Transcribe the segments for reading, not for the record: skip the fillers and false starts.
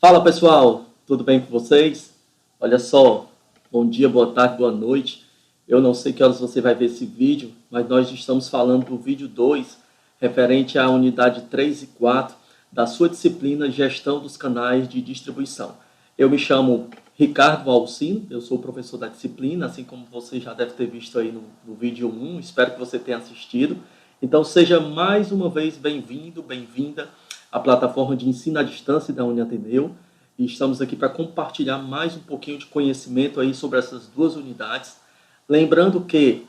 Fala pessoal, tudo bem com vocês? Olha só, bom dia, boa tarde, boa noite. Eu não sei que horas você vai ver esse vídeo, mas nós estamos falando do vídeo 2, referente à unidade 3 e 4 da sua disciplina Gestão dos Canais de Distribuição. Eu me chamo Ricardo Alcino, eu sou o professor da disciplina, assim como você já deve ter visto aí no vídeo 1, espero que você tenha assistido. Então seja mais uma vez bem-vindo, bem-vinda a plataforma de ensino à distância da Uniateneu, e estamos aqui para compartilhar mais um pouquinho de conhecimento aí sobre essas duas unidades. Lembrando que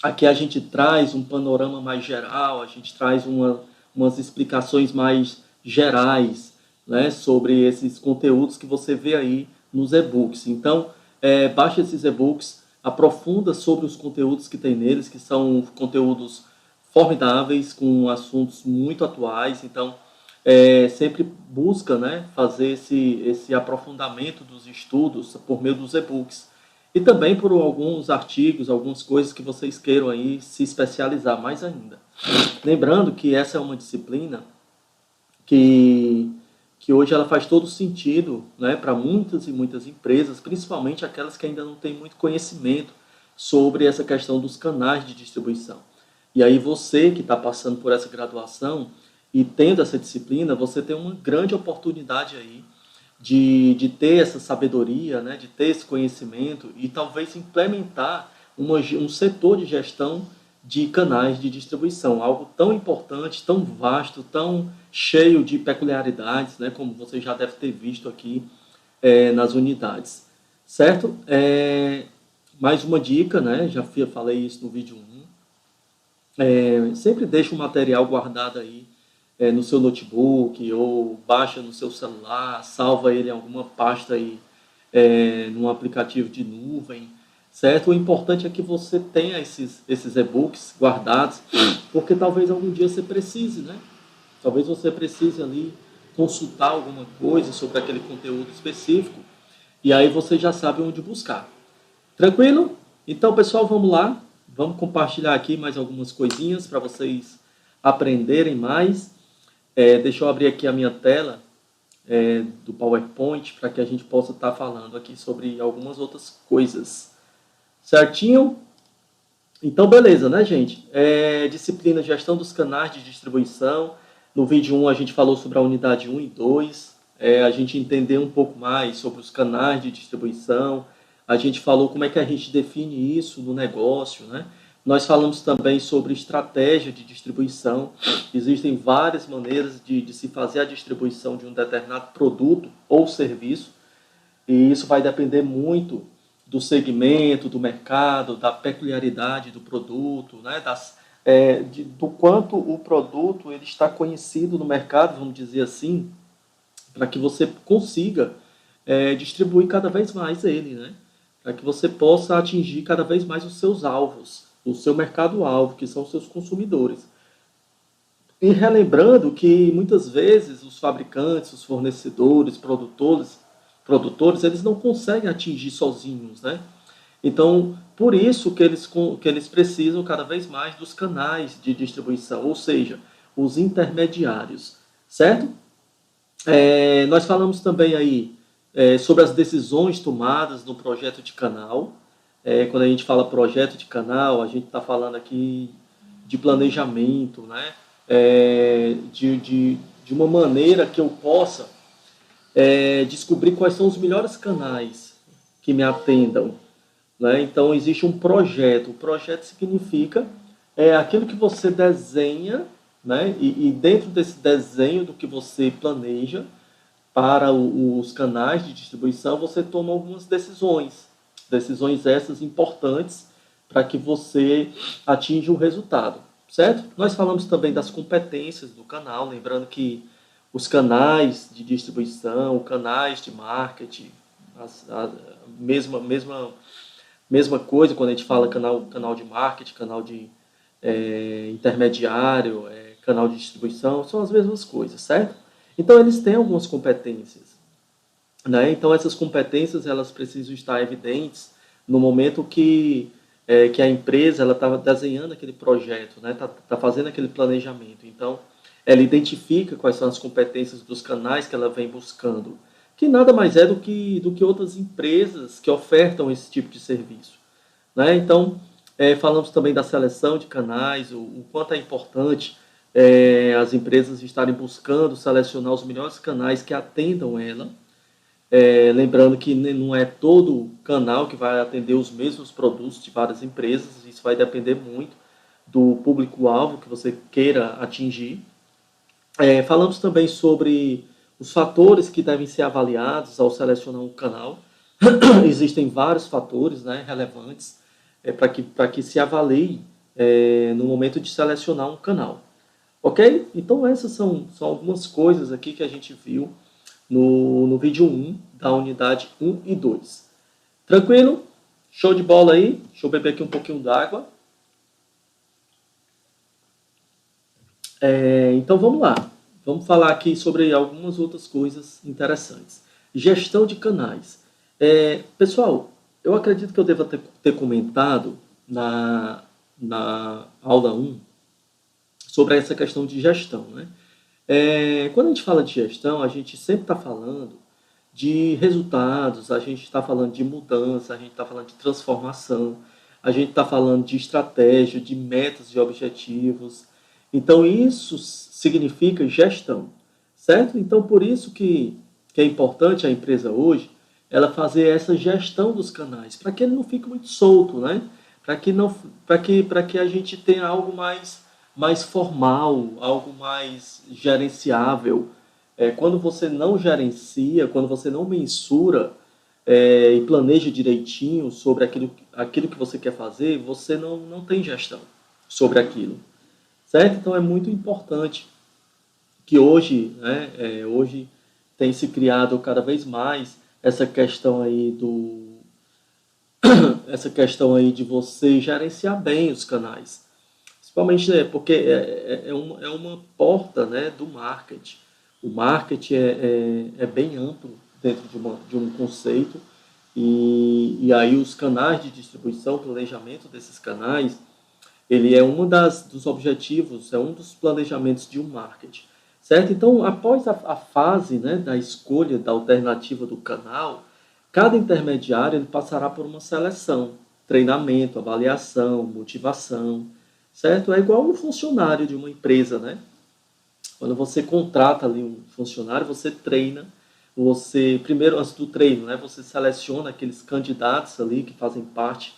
aqui a gente traz um panorama mais geral, a gente traz umas explicações mais gerais, né, sobre esses conteúdos que você vê aí nos e-books. Então, baixe esses e-books, aprofunda sobre os conteúdos que tem neles, que são conteúdos formidáveis, com assuntos muito atuais. Então, sempre busca, né, fazer esse aprofundamento dos estudos por meio dos e-books. E também por alguns artigos, algumas coisas que vocês queiram aí se especializar mais ainda. Lembrando que essa é uma disciplina que, que hoje ela faz todo sentido, né, para muitas e muitas empresas, principalmente aquelas que ainda não têm muito conhecimento sobre essa questão dos canais de distribuição. E aí você que está passando por essa graduação e tendo essa disciplina, você tem uma grande oportunidade aí de ter essa sabedoria, né, de ter esse conhecimento e talvez implementar um setor de gestão de canais de distribuição, algo tão importante, tão vasto, tão cheio de peculiaridades, né, como você já deve ter visto aqui nas unidades, certo? Mais uma dica, né, já falei isso no vídeo 1, sempre deixe o material guardado aí no seu notebook ou baixa no seu celular, salva ele em alguma pasta aí, num aplicativo de nuvem, certo? O importante é que você tenha esses e-books guardados, porque talvez algum dia você precise, né? Talvez você precise ali consultar alguma coisa sobre aquele conteúdo específico e aí você já sabe onde buscar. Tranquilo? Então, pessoal, vamos lá. Vamos compartilhar aqui mais algumas coisinhas para vocês aprenderem mais. Deixa eu abrir aqui a minha tela do PowerPoint para que a gente possa estar falando aqui sobre algumas outras coisas. Certinho? Então, beleza, né, gente? Disciplina Gestão dos Canais de Distribuição. No vídeo 1 a gente falou sobre a unidade 1 e 2. A gente entendeu um pouco mais sobre os canais de distribuição. A gente falou como é que a gente define isso no negócio, né? Nós falamos também sobre estratégia de distribuição. Existem várias maneiras de se fazer a distribuição de um determinado produto ou serviço, e isso vai depender muito do segmento, do mercado, da peculiaridade do produto, né? Do quanto o produto ele está conhecido no mercado, vamos dizer assim, para que você consiga distribuir cada vez mais ele, né? Para que você possa atingir cada vez mais os seus alvos, o seu mercado-alvo, que são os seus consumidores. E relembrando que muitas vezes os fabricantes, os fornecedores, produtores, eles não conseguem atingir sozinhos, né? Então, por isso que eles precisam cada vez mais dos canais de distribuição, ou seja, os intermediários, certo? Nós falamos também aí sobre as decisões tomadas no projeto de canal. Quando a gente fala projeto de canal, a gente está falando aqui de planejamento, né? De uma maneira que eu possa descobrir quais são os melhores canais que me atendam, né? Então, existe um projeto. O projeto significa aquilo que você desenha, né? E dentro desse desenho do que você planeja para os canais de distribuição, você toma algumas decisões. Decisões essas importantes para que você atinja o resultado, certo? Nós falamos também das competências do canal, lembrando que os canais de distribuição, canais de marketing, a mesma coisa quando a gente fala canal de marketing, canal de intermediário, canal de distribuição, são as mesmas coisas, certo? Então, eles têm algumas competências, né? Então, essas competências elas precisam estar evidentes no momento que a empresa está desenhando aquele projeto, né? Tá fazendo aquele planejamento. Então, ela identifica quais são as competências dos canais que ela vem buscando. que nada mais é do que outras empresas que ofertam esse tipo de serviço, né? Então, falamos também da seleção de canais, o quanto é importante as empresas estarem buscando selecionar os melhores canais que atendam ela. Lembrando que não é todo canal que vai atender os mesmos produtos de várias empresas, isso vai depender muito do público-alvo que você queira atingir. Falamos também sobre os fatores que devem ser avaliados ao selecionar um canal. Existem vários fatores, né, relevantes para que se avalie no momento de selecionar um canal. Ok? Então essas são algumas coisas aqui que a gente viu no vídeo 1 da unidade 1 e 2. Tranquilo? Show de bola aí? Deixa eu beber aqui um pouquinho d'água. Então vamos lá. Vamos falar aqui sobre algumas outras coisas interessantes. Gestão de canais. Pessoal, eu acredito que eu deva ter comentado na aula 1 sobre essa questão de gestão, né? Quando a gente fala de gestão, a gente sempre está falando de resultados, a gente está falando de mudança, a gente está falando de transformação, a gente está falando de estratégia, de metas e objetivos. Então, isso significa gestão, certo? Então, por isso que é importante a empresa hoje ela fazer essa gestão dos canais, para que ele não fique muito solto, né? Para que a gente tenha algo mais formal, algo mais gerenciável. Quando você não gerencia, quando você não mensura e planeja direitinho sobre aquilo que você quer fazer, você não tem gestão sobre aquilo, certo? Então é muito importante que hoje, né, hoje tem se criado cada vez mais essa questão aí de você gerenciar bem os canais. Principalmente, né, porque é uma porta, né, do marketing. O marketing é bem amplo dentro de um conceito, e aí os canais de distribuição, o planejamento desses canais, ele é dos objetivos, é um dos planejamentos de um marketing, certo? Então, após a fase, né, da escolha da alternativa do canal, cada intermediário ele passará por uma seleção, treinamento, avaliação, motivação, certo? É igual um funcionário de uma empresa, né? Quando você contrata ali um funcionário, você treina, primeiro, antes do treino, né, você seleciona aqueles candidatos ali que fazem parte,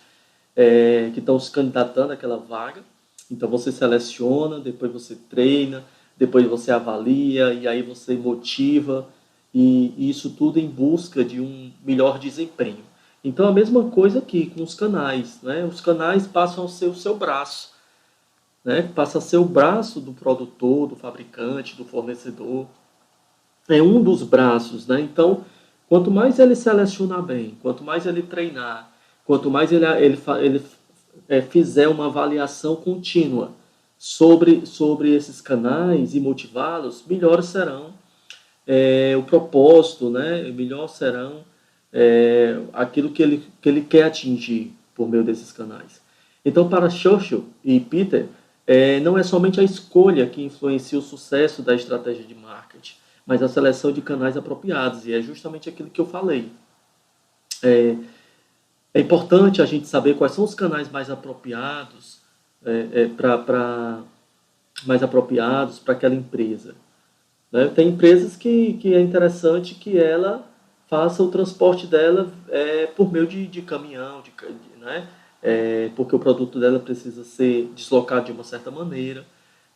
que estão se candidatando àquela vaga. Então você seleciona, depois você treina, depois você avalia, e aí você motiva, e isso tudo em busca de um melhor desempenho. Então a mesma coisa aqui com os canais, né? Os canais passam a ser o seu braço, né? Passa a ser o braço do produtor, do fabricante, do fornecedor. É um dos braços, né? Então, quanto mais ele selecionar bem, quanto mais ele treinar, quanto mais ele fizer uma avaliação contínua sobre esses canais e motivá-los, melhores serão o propósito, né? Melhor serão aquilo que ele quer atingir por meio desses canais. Então, para Churchill e Peter, não é somente a escolha que influencia o sucesso da estratégia de marketing, mas a seleção de canais apropriados, e é justamente aquilo que eu falei. É importante a gente saber quais são os canais mais apropriados para aquela empresa, né? Tem empresas que é interessante que ela faça o transporte dela por meio de caminhão, né? Porque o produto dela precisa ser deslocado de uma certa maneira.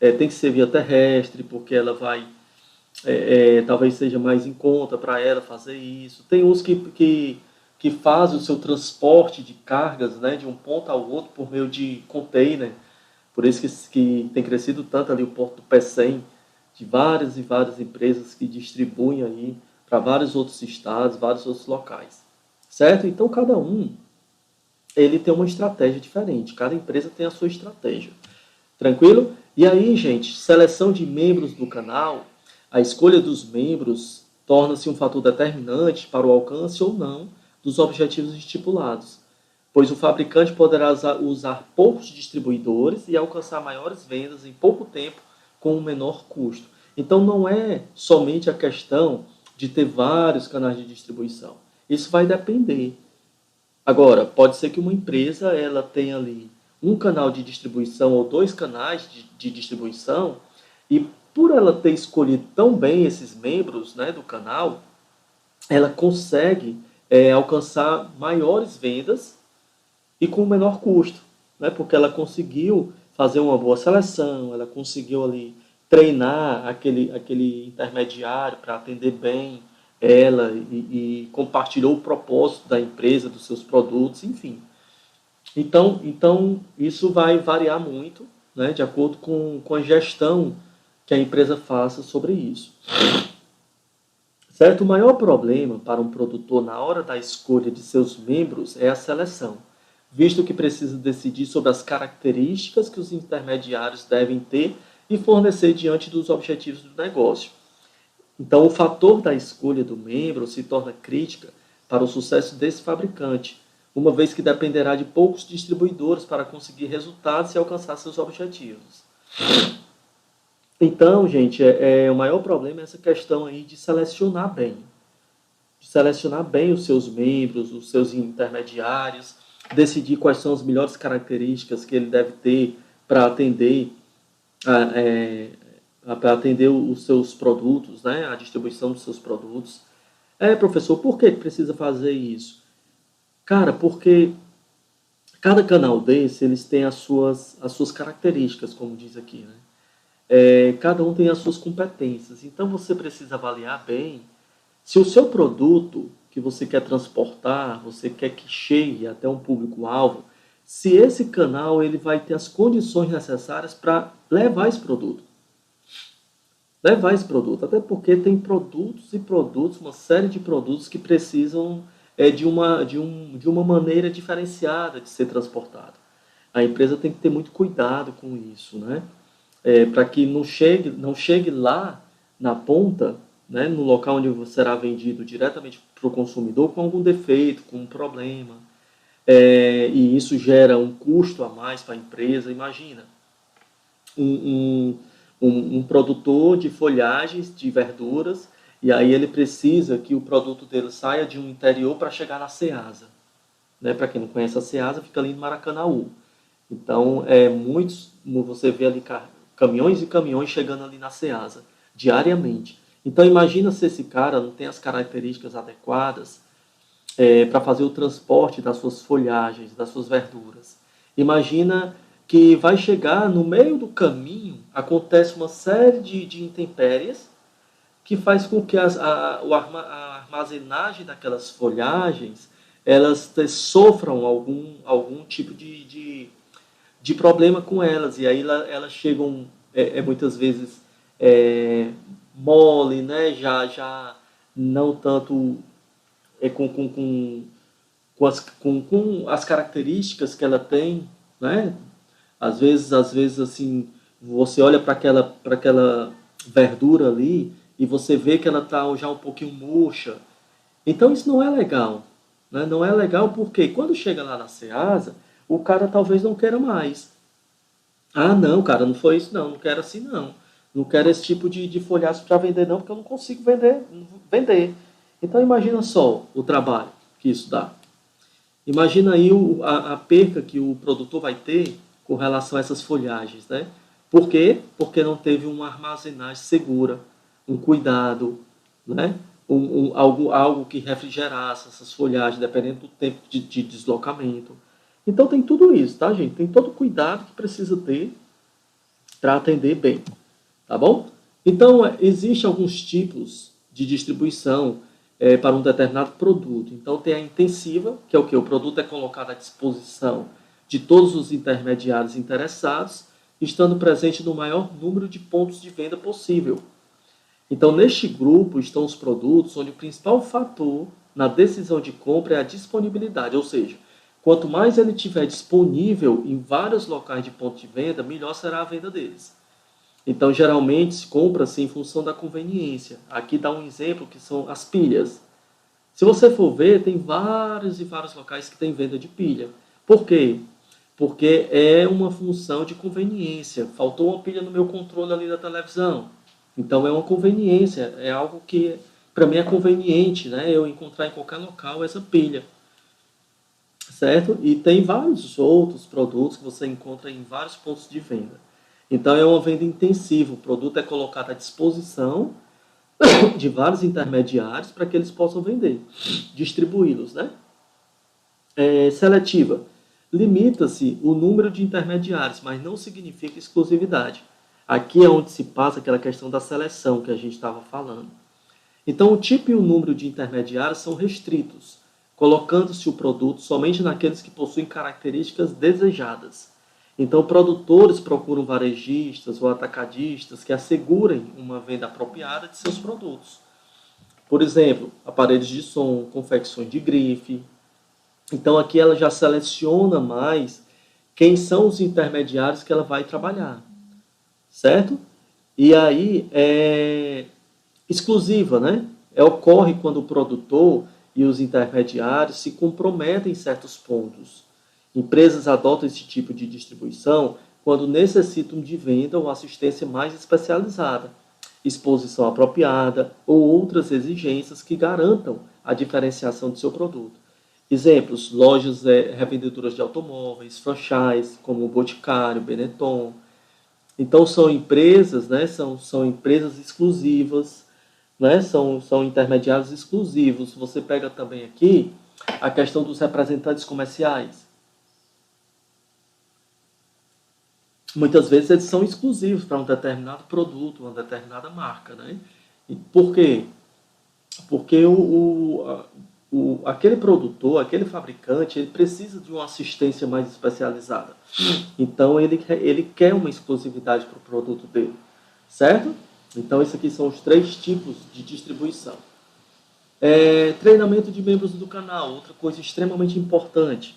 Tem que ser via terrestre, porque ela vai talvez seja mais em conta para ela fazer isso. Tem uns que fazem o seu transporte de cargas, né, de um ponto ao outro por meio de container. Por isso que tem crescido tanto ali o Porto do Pecém, de várias e várias empresas que distribuem aí para vários outros estados, vários outros locais. Certo? Então, cada um ele tem uma estratégia diferente. Cada empresa tem a sua estratégia. Tranquilo? E aí, gente, seleção de membros do canal, a escolha dos membros torna-se um fator determinante para o alcance ou não dos objetivos estipulados, pois o fabricante poderá usar poucos distribuidores e alcançar maiores vendas em pouco tempo com um menor custo. Então, não é somente a questão de ter vários canais de distribuição. Isso vai depender. Agora, pode ser que uma empresa ela tenha ali um canal de distribuição ou dois canais de distribuição e por ela ter escolhido tão bem esses membros, né, do canal, ela consegue alcançar maiores vendas e com menor custo, né, porque ela conseguiu fazer uma boa seleção, ela conseguiu ali treinar aquele intermediário para atender bem ela e compartilhou o propósito da empresa, dos seus produtos, enfim. Então isso vai variar muito, né, de acordo com a gestão que a empresa faça sobre isso. Certo? O maior problema para um produtor na hora da escolha de seus membros é a seleção, visto que precisa decidir sobre as características que os intermediários devem ter e fornecer diante dos objetivos do negócio. Então, o fator da escolha do membro se torna crítica para o sucesso desse fabricante, uma vez que dependerá de poucos distribuidores para conseguir resultados e alcançar seus objetivos. Então, gente, o maior problema é essa questão aí de selecionar bem. De selecionar bem os seus membros, os seus intermediários, decidir quais são as melhores características que ele deve ter para atender para atender os seus produtos, né? A distribuição dos seus produtos. Professor, por que precisa fazer isso? Cara, porque cada canal desse, eles têm as suas características, como diz aqui, né? Cada um tem as suas competências. Então, você precisa avaliar bem se o seu produto que você quer transportar, você quer que chegue até um público-alvo, se esse canal ele vai ter as condições necessárias para levar esse produto. Até porque tem produtos e produtos, uma série de produtos que precisam de uma maneira diferenciada de ser transportado. A empresa tem que ter muito cuidado com isso, né? Para que não chegue lá na ponta, né, no local onde será vendido diretamente para o consumidor com algum defeito, com um problema. E isso gera um custo a mais para a empresa. Imagina, um produtor de folhagens, de verduras, e aí ele precisa que o produto dele saia de um interior para chegar na Ceasa. Né? Para quem não conhece a Ceasa, fica ali em Maracanaú. Então, você vê ali caminhões e caminhões chegando ali na Ceasa, diariamente. Então, imagina se esse cara não tem as características adequadas para fazer o transporte das suas folhagens, das suas verduras. Imagina que vai chegar no meio do caminho, acontece uma série de intempéries que faz com que a armazenagem daquelas folhagens elas sofram algum tipo de problema com elas. E aí elas chegam muitas vezes mole, né? Já não tanto com as características que ela tem, né? Às vezes assim, você olha para aquela verdura ali e você vê que ela está já um pouquinho murcha. Então isso não é legal, né? Não é legal porque quando chega lá na Ceasa, o cara talvez não queira mais. Ah, não, cara, não foi isso não quero assim não. Não quero esse tipo de folhagem para vender não, porque eu não consigo vender. Então imagina só o trabalho que isso dá. Imagina aí a perca que o produtor vai ter com relação a essas folhagens, né? Por quê? Porque não teve uma armazenagem segura, um cuidado, né? Algo que refrigerasse essas folhagens, dependendo do tempo de deslocamento. Então tem tudo isso, tá, gente? Tem todo o cuidado que precisa ter para atender bem, tá bom? Então, existem alguns tipos de distribuição para um determinado produto. Então, tem a intensiva, que é o que? O produto é colocado à disposição de todos os intermediários interessados, estando presente no maior número de pontos de venda possível. Então, neste grupo estão os produtos onde o principal fator na decisão de compra é a disponibilidade, ou seja, quanto mais ele tiver disponível em vários locais de ponto de venda, melhor será a venda deles. Então, geralmente, se compra-se em função da conveniência. Aqui dá um exemplo que são as pilhas. Se você for ver, tem vários e vários locais que tem venda de pilha. Por quê? Porque é uma função de conveniência. Faltou uma pilha no meu controle ali da televisão. Então, é uma conveniência, é algo que para mim é conveniente, né, eu encontrar em qualquer local essa pilha, certo? E tem vários outros produtos que você encontra em vários pontos de venda. Então é uma venda intensiva, o produto é colocado à disposição de vários intermediários para que eles possam vender, distribuí-los, né? Seletiva. Limita-se o número de intermediários, mas não significa exclusividade. Aqui é onde se passa aquela questão da seleção que a gente estava falando. Então, o tipo e o número de intermediários são restritos, colocando-se o produto somente naqueles que possuem características desejadas. Então, produtores procuram varejistas ou atacadistas que assegurem uma venda apropriada de seus produtos. Por exemplo, aparelhos de som, confecções de grife. Então, aqui ela já seleciona mais quem são os intermediários que ela vai trabalhar, certo? E aí é exclusiva, né? Ocorre quando o produtor e os intermediários se comprometem em certos pontos. Empresas adotam esse tipo de distribuição quando necessitam de venda ou assistência mais especializada, exposição apropriada ou outras exigências que garantam a diferenciação de seu produto. Exemplos, lojas revendedoras de automóveis, franchise, como o Boticário, Benetton. Então são empresas, né, são empresas exclusivas, né, são intermediários exclusivos. Você pega também aqui a questão dos representantes comerciais. Muitas vezes eles são exclusivos para um determinado produto, uma determinada marca, né? E por quê? Porque aquele produtor, aquele fabricante, ele precisa de uma assistência mais especializada. Então, ele quer uma exclusividade para o produto dele, certo? Então, esses aqui são os 3 tipos de distribuição. Treinamento de membros do canal, outra coisa extremamente importante.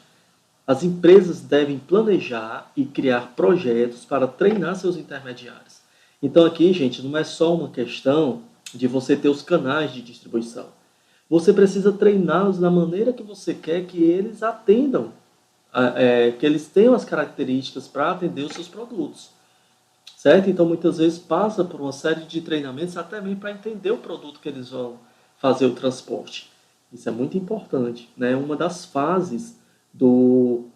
As empresas devem planejar e criar projetos para treinar seus intermediários. Então, aqui, gente, não é só uma questão de você ter os canais de distribuição. Você precisa treiná-los da maneira que você quer que eles atendam, que eles tenham as características para atender os seus produtos. Certo? Então, muitas vezes passa por uma série de treinamentos até mesmo para entender o produto que eles vão fazer o transporte. Isso é muito importante, né? Uma das fases do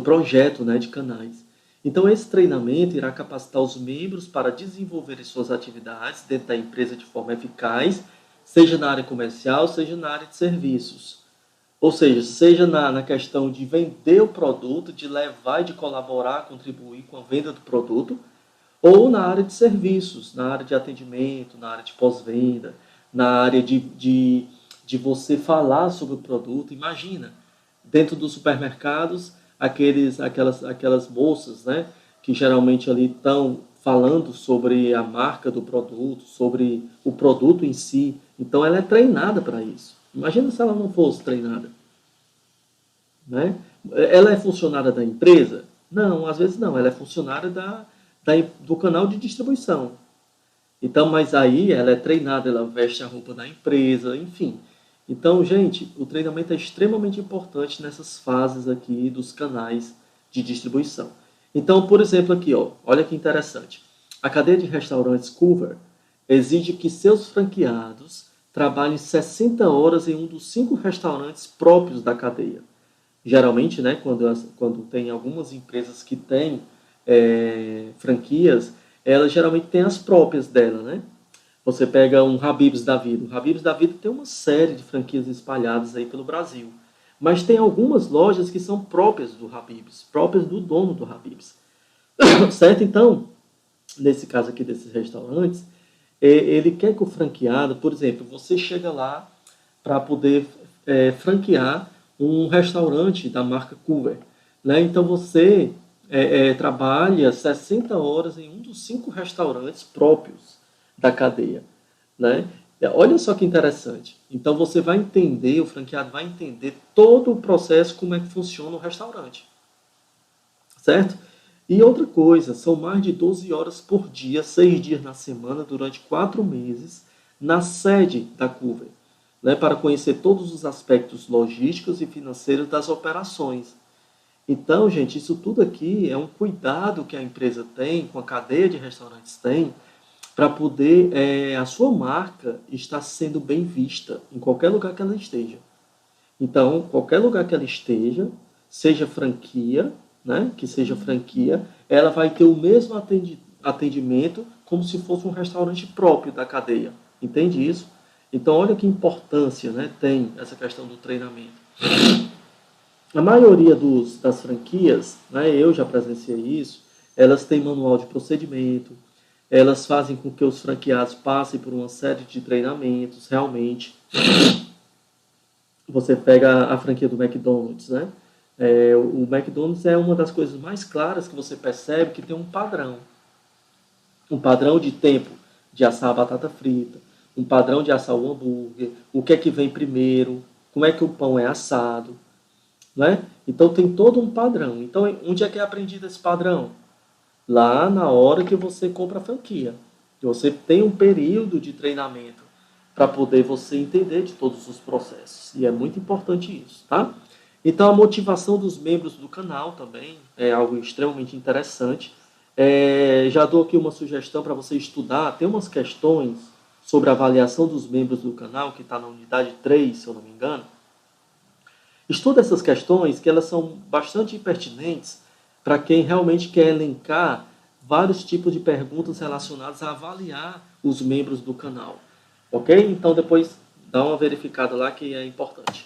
projeto, né, de canais. Então, esse treinamento irá capacitar os membros para desenvolverem suas atividades dentro da empresa de forma eficaz, seja na área comercial, seja na área de serviços. Ou seja na questão de vender o produto, de levar e de colaborar, contribuir com a venda do produto, ou na área de serviços, na área de atendimento, na área de pós-venda, na área de você falar sobre o produto. Imagina, dentro dos supermercados, aquelas moças, né, que geralmente ali estão falando sobre a marca do produto, sobre o produto em si. Então, ela é treinada para isso. Imagina se ela não fosse treinada, né? Ela é funcionária da empresa? Não, às vezes não. Ela é funcionária do canal de distribuição. Então, mas aí ela é treinada, ela veste a roupa da empresa, enfim. Então, gente, o treinamento é extremamente importante nessas fases aqui dos canais de distribuição. Então, por exemplo, aqui, ó, olha que interessante. A cadeia de restaurantes Culver exige que seus franqueados trabalhem 60 horas em um dos 5 restaurantes próprios da cadeia. Geralmente, né, quando tem algumas empresas que têm franquias, elas geralmente têm as próprias dela, né? Você pega um Habib's da vida. O Habib's da vida tem uma série de franquias espalhadas aí pelo Brasil. Mas tem algumas lojas que são próprias do Habib's, próprias do dono do Habib's. Certo? Então, nesse caso aqui desses restaurantes, ele quer que o franqueado, por exemplo, você chega lá para poder franquear um restaurante da marca Culver, né? Então você trabalha 60 horas em um dos 5 restaurantes próprios da cadeia, né? Olha só que interessante. Então você vai entender, o franqueado vai entender todo o processo, como é que funciona o restaurante, certo? E outra coisa, são mais de 12 horas por dia, 6 dias na semana, durante 4 meses, na sede da Culver, né, para conhecer todos os aspectos logísticos e financeiros das operações. Então, gente, isso tudo aqui é um cuidado que a empresa tem, com a cadeia de restaurantes tem, para poder a sua marca estar sendo bem vista em qualquer lugar que ela esteja. Então, qualquer lugar que ela esteja, seja franquia, né, que seja franquia, ela vai ter o mesmo atendimento como se fosse um restaurante próprio da cadeia. Entende isso? Então, olha que importância, né, tem essa questão do treinamento. A maioria das franquias, né, eu já presenciei isso, elas têm manual de procedimento, elas fazem com que os franqueados passem por uma série de treinamentos, realmente. Você pega a franquia do McDonald's, né? O McDonald's é uma das coisas mais claras que você percebe que tem um padrão. Um padrão de tempo de assar a batata frita, um padrão de assar o hambúrguer, o que é que vem primeiro, como é que o pão é assado, né? Então tem todo um padrão. Então onde é que é aprendido esse padrão? Lá na hora que você compra a franquia. Você tem um período de treinamento para poder você entender de todos os processos. E é muito importante isso, tá? Então a motivação dos membros do canal também é algo extremamente interessante. Já dou aqui uma sugestão para você estudar. Tem umas questões sobre a avaliação dos membros do canal, que está na unidade 3, se eu não me engano. Estuda essas questões, que elas são bastante pertinentes para quem realmente quer elencar vários tipos de perguntas relacionadas a avaliar os membros do canal. Ok? Então depois dá uma verificada lá que é importante.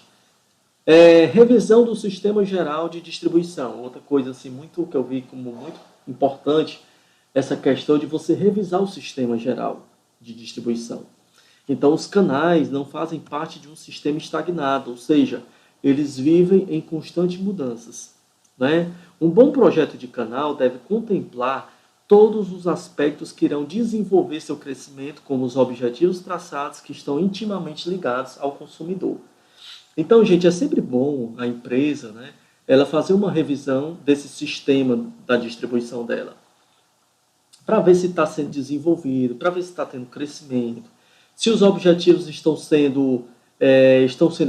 Revisão do sistema geral de distribuição. Outra coisa assim, muito que eu vi como muito importante, essa questão de você revisar o sistema geral de distribuição. Então os canais não fazem parte de um sistema estagnado, ou seja, eles vivem em constantes mudanças, né? Um bom projeto de canal deve contemplar todos os aspectos que irão desenvolver seu crescimento, como os objetivos traçados que estão intimamente ligados ao consumidor. Então, gente, é sempre bom a empresa, né, ela fazer uma revisão desse sistema da distribuição dela, para ver se está sendo desenvolvido, para ver se está tendo crescimento, se os objetivos estão sendo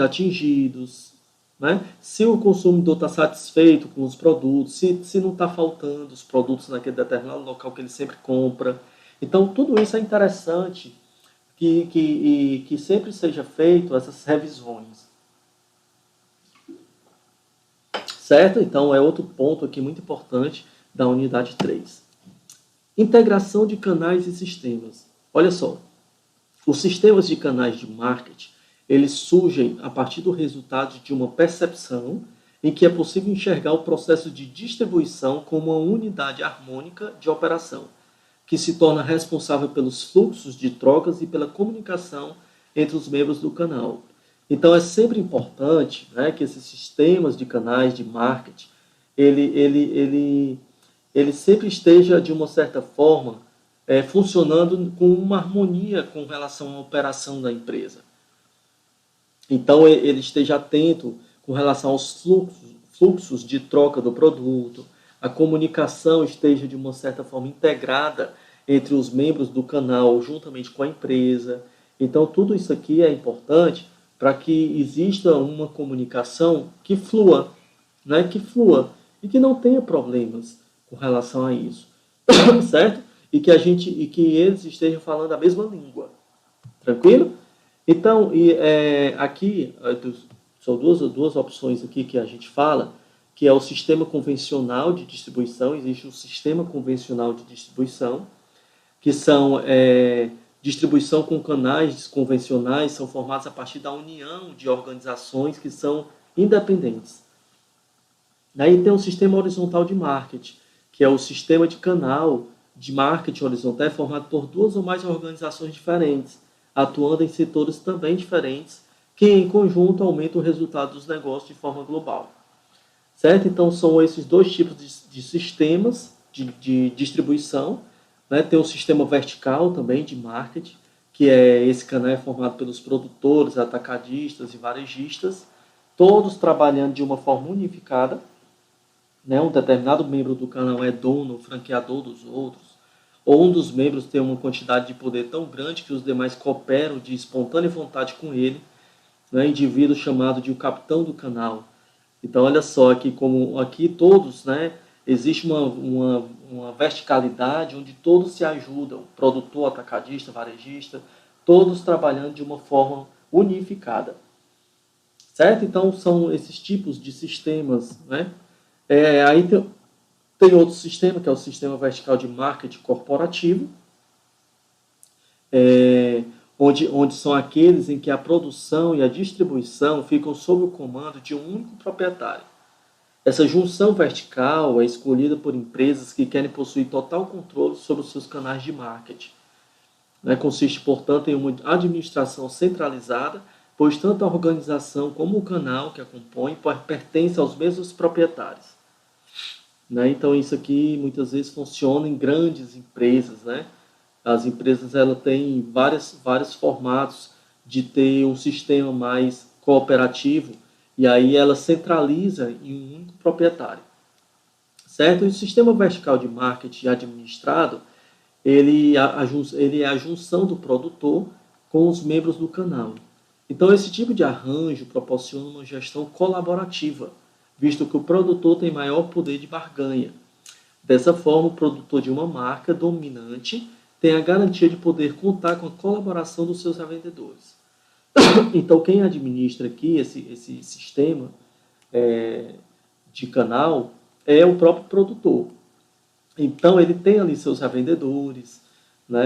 atingidos, né? Se o consumidor está satisfeito com os produtos, se não está faltando os produtos naquele determinado local que ele sempre compra. Então, tudo isso é interessante que sempre seja feito essas revisões. Certo? Então, é outro ponto aqui muito importante da unidade 3. Integração de canais e sistemas. Olha só, os sistemas de canais de marketing, eles surgem a partir do resultado de uma percepção em que é possível enxergar o processo de distribuição como uma unidade harmônica de operação, que se torna responsável pelos fluxos de trocas e pela comunicação entre os membros do canal. Então é sempre importante, né, que esses sistemas de canais de marketing, ele sempre esteja, de uma certa forma, funcionando com uma harmonia com relação à operação da empresa. Então, ele esteja atento com relação aos fluxos de troca do produto, a comunicação esteja, de uma certa forma, integrada entre os membros do canal, juntamente com a empresa. Então, tudo isso aqui é importante para que exista uma comunicação que flua, né? Que flua e que não tenha problemas com relação a isso, certo? E que eles estejam falando a mesma língua, tranquilo? Então, aqui são duas opções aqui que a gente fala, que é o sistema convencional de distribuição. Existe o sistema convencional de distribuição, que são distribuição com canais convencionais, são formados a partir da união de organizações que são independentes. Aí tem o sistema horizontal de marketing, que é o sistema de canal de marketing horizontal, formado por duas ou mais organizações diferentes, atuando em setores também diferentes, que em conjunto aumentam o resultado dos negócios de forma global. Certo? Então são esses dois tipos de sistemas de distribuição, né? Tem o sistema vertical também de marketing, que esse canal é formado pelos produtores, atacadistas e varejistas, todos trabalhando de uma forma unificada, né? Um determinado membro do canal é dono, franqueador dos outros, ou um dos membros tem uma quantidade de poder tão grande que os demais cooperam de espontânea vontade com ele, né? Indivíduo chamado de o capitão do canal. Então, olha só, aqui todos, né, existe uma verticalidade onde todos se ajudam, produtor, atacadista, varejista, todos trabalhando de uma forma unificada. Certo? Então, são esses tipos de sistemas, né? Aí tem outro sistema, que é o sistema vertical de marketing corporativo, onde são aqueles em que a produção e a distribuição ficam sob o comando de um único proprietário. Essa junção vertical é escolhida por empresas que querem possuir total controle sobre os seus canais de marketing. Consiste, portanto, em uma administração centralizada, pois tanto a organização como o canal que a compõe pertencem aos mesmos proprietários. Então, isso aqui muitas vezes funciona em grandes empresas. As empresas têm vários formatos de ter um sistema mais cooperativo, e aí ela centraliza em um único proprietário. Certo? E o sistema vertical de marketing administrado, ele é a junção do produtor com os membros do canal. Então, esse tipo de arranjo proporciona uma gestão colaborativa, visto que o produtor tem maior poder de barganha. Dessa forma, o produtor de uma marca dominante tem a garantia de poder contar com a colaboração dos seus revendedores. Então, quem administra aqui esse sistema de canal é o próprio produtor. Então, ele tem ali seus revendedores,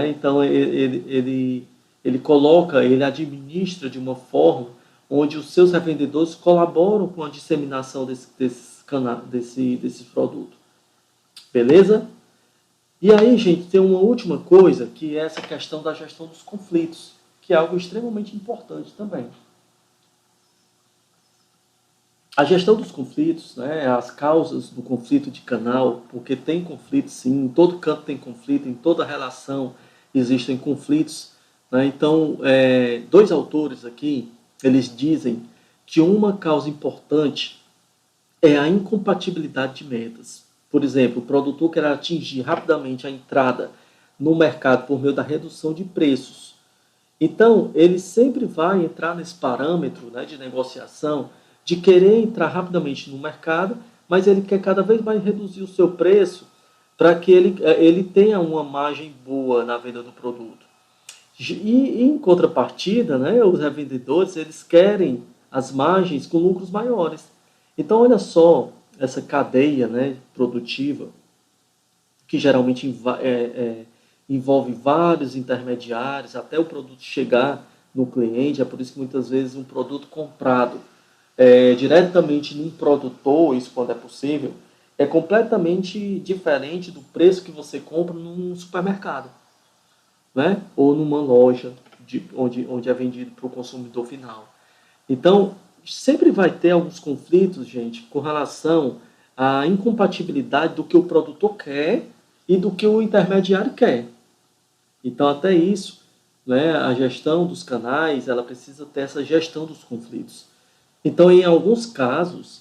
Então, ele administra de uma forma onde os seus revendedores colaboram com a disseminação desse produto. Beleza? E aí, gente, tem uma última coisa, que é essa questão da gestão dos conflitos, que é algo extremamente importante também. A gestão dos conflitos, as causas do conflito de canal, porque tem conflito sim, em todo canto tem conflito, em toda relação existem conflitos. Então, dois autores aqui, eles dizem que uma causa importante é a incompatibilidade de metas. Por exemplo, o produtor quer atingir rapidamente a entrada no mercado por meio da redução de preços. Então, ele sempre vai entrar nesse parâmetro de negociação de querer entrar rapidamente no mercado, mas ele quer cada vez mais reduzir o seu preço para que ele tenha uma margem boa na venda do produto. E em contrapartida, os revendedores eles querem as margens com lucros maiores. Então, olha só essa cadeia produtiva, que geralmente envolve vários intermediários até o produto chegar no cliente. É por isso que muitas vezes um produto comprado diretamente num produtor, isso quando é possível, é completamente diferente do preço que você compra num supermercado, ou numa loja onde é vendido para o consumidor final. Então, sempre vai ter alguns conflitos, gente, com relação à incompatibilidade do que o produtor quer e do que o intermediário quer. Então, até isso, a gestão dos canais, ela precisa ter essa gestão dos conflitos. Então, em alguns casos,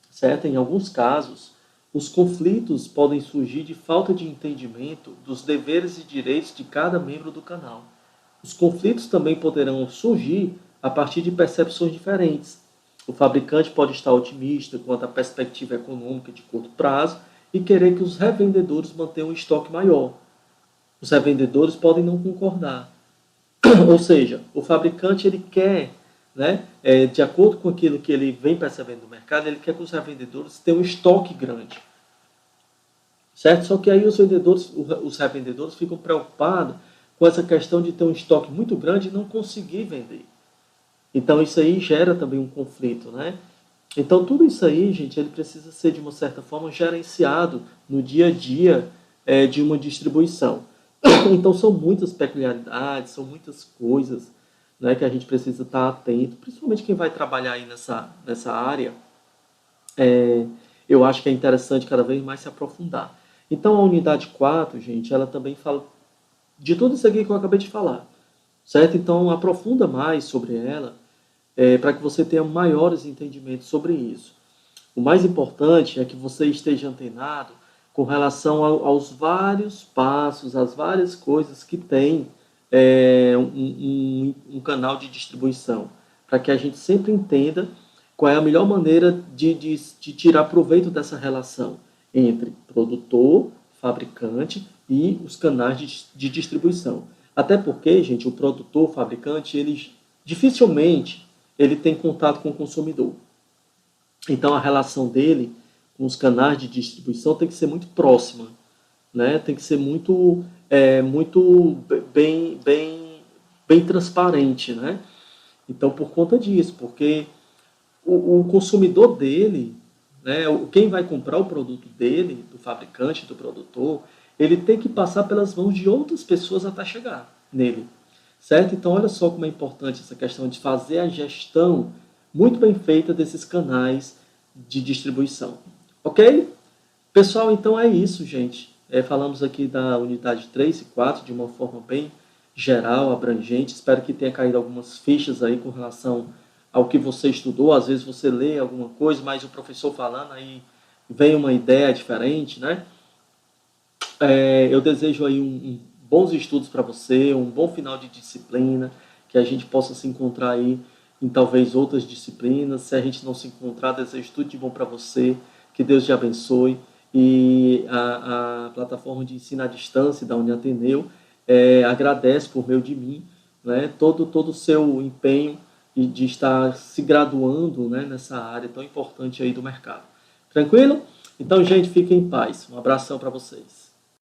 certo? Em alguns casos, os conflitos podem surgir de falta de entendimento dos deveres e direitos de cada membro do canal. Os conflitos também poderão surgir a partir de percepções diferentes. O fabricante pode estar otimista quanto à perspectiva econômica de curto prazo e querer que os revendedores mantenham um estoque maior. Os revendedores podem não concordar. Ou seja, o fabricante ele quer, de acordo com aquilo que ele vem percebendo no mercado, ele quer que os revendedores tenham um estoque grande. Certo? Só que aí os revendedores ficam preocupados com essa questão de ter um estoque muito grande e não conseguir vender. Então isso aí gera também um conflito, Então tudo isso aí, gente, ele precisa ser de uma certa forma gerenciado no dia a dia de uma distribuição. Então são muitas peculiaridades, são muitas coisas que a gente precisa estar atento, principalmente quem vai trabalhar aí nessa área. Eu acho que é interessante cada vez mais se aprofundar. Então a unidade 4, gente, ela também fala de tudo isso aqui que eu acabei de falar, certo? Então aprofunda mais sobre ela, para que você tenha maiores entendimentos sobre isso. O mais importante é que você esteja antenado com relação aos vários passos, às várias coisas que tem um canal de distribuição, para que a gente sempre entenda qual é a melhor maneira de tirar proveito dessa relação entre produtor, fabricante e os canais de distribuição. Até porque, gente, o produtor, o fabricante, eles dificilmente ele tem contato com o consumidor. Então a relação dele com os canais de distribuição tem que ser muito próxima, né? Tem que ser muito bem transparente, né? Então por conta disso, porque o consumidor dele, né, quem vai comprar o produto dele, do fabricante, do produtor, ele tem que passar pelas mãos de outras pessoas até chegar nele, certo? Então olha só como é importante essa questão de fazer a gestão muito bem feita desses canais de distribuição, ok? Pessoal, então é isso, gente. Falamos aqui da unidade 3 e 4 de uma forma bem geral, abrangente. Espero que tenha caído algumas fichas aí com relação ao que você estudou. Às vezes você lê alguma coisa, mas o professor falando aí vem uma ideia diferente, né? Eu desejo aí bons estudos para você, um bom final de disciplina, que a gente possa se encontrar aí em talvez outras disciplinas. Se a gente não se encontrar, desejo tudo de bom para você, que Deus te abençoe. E a plataforma de ensino à distância da Uniateneu agradece por meio de mim, né, todo o seu empenho de estar se graduando, né, nessa área tão importante aí do mercado. Tranquilo? Então, gente, fiquem em paz. Um abração para vocês.